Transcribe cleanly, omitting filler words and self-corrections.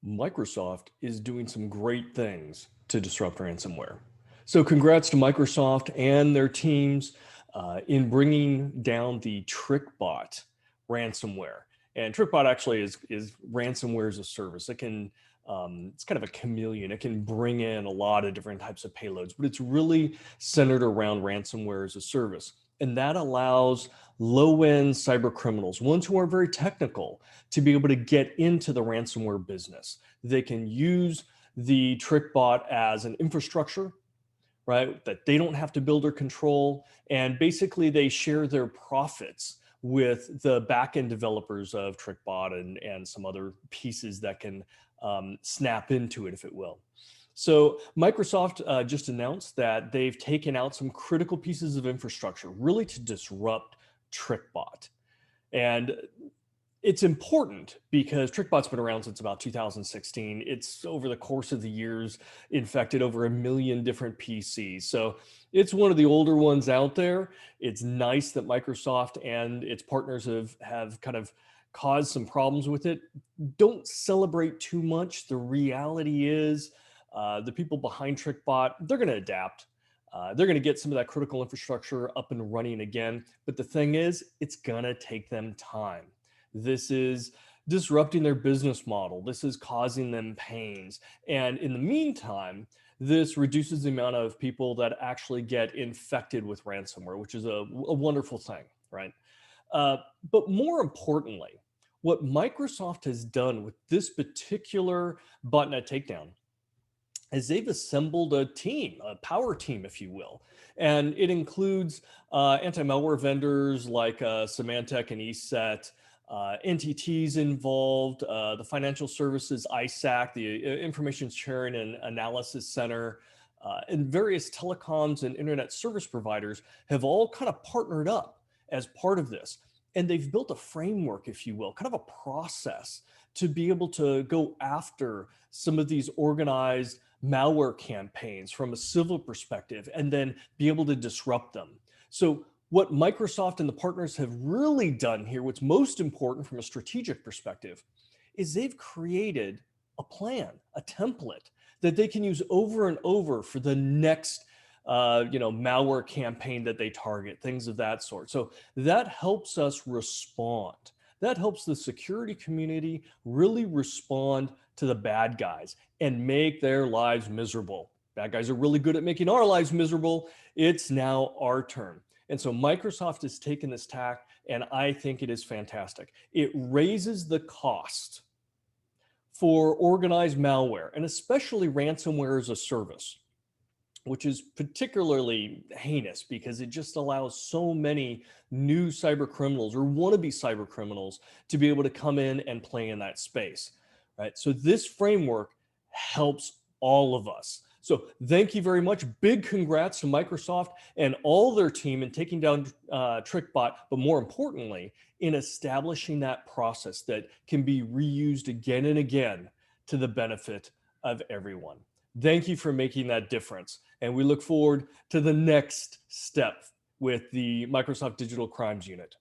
Microsoft is doing some great things to disrupt ransomware. So, congrats to Microsoft and their teams in bringing down the Trickbot ransomware. And Trickbot actually is ransomware as a service. It's kind of a chameleon. It can bring in a lot of different types of payloads, but it's really centered around ransomware as a service. And that allows low-end cyber criminals, ones who are very technical, to be able to get into the ransomware business. They can use the TrickBot as an infrastructure, right? That they don't have to build or control. And basically, they share their profits with the backend developers of TrickBot and some other pieces that can snap into it, if it will. So Microsoft just announced that they've taken out some critical pieces of infrastructure, really to disrupt TrickBot. And it's important because TrickBot's been around since about 2016. It's over the course of the years infected over 1 million different PCs. So it's one of the older ones out there. It's nice that Microsoft and its partners have kind of caused some problems with it. Don't celebrate too much. The reality is the people behind TrickBot, they're going to adapt. They're going to get some of that critical infrastructure up and running again. But the thing is, it's going to take them time. This is disrupting their business model. This is causing them pains. And in the meantime, this reduces the amount of people that actually get infected with ransomware, which is a wonderful thing, right? But more importantly, what Microsoft has done with this particular botnet takedown is they've assembled a team, a power team, if you will. And it includes anti-malware vendors like Symantec and ESET, entities involved, the financial services, ISAC, the Information Sharing and Analysis Center, and various telecoms and internet service providers have all kind of partnered up as part of this. And they've built a framework, if you will, kind of a process to be able to go after some of these organized malware campaigns from a civil perspective and then be able to disrupt them. So what Microsoft and the partners have really done here, what's most important from a strategic perspective, is they've created a plan, a template that they can use over and over for the next malware campaign that they target, things of that sort. So that helps us respond. That helps the security community really respond to the bad guys and make their lives miserable. Bad guys are really good at making our lives miserable. It's now our turn. And so Microsoft has taken this tack, and I think it is fantastic. It raises the cost for organized malware, and especially ransomware as a service, which is particularly heinous because it just allows so many new cyber criminals or wannabe cyber criminals to be able to come in and play in that space, right? So this framework helps all of us. So thank you very much. Big congrats to Microsoft and all their team in taking down TrickBot, but more importantly, in establishing that process that can be reused again and again to the benefit of everyone. Thank you for making that difference. And we look forward to the next step with the Microsoft Digital Crimes Unit.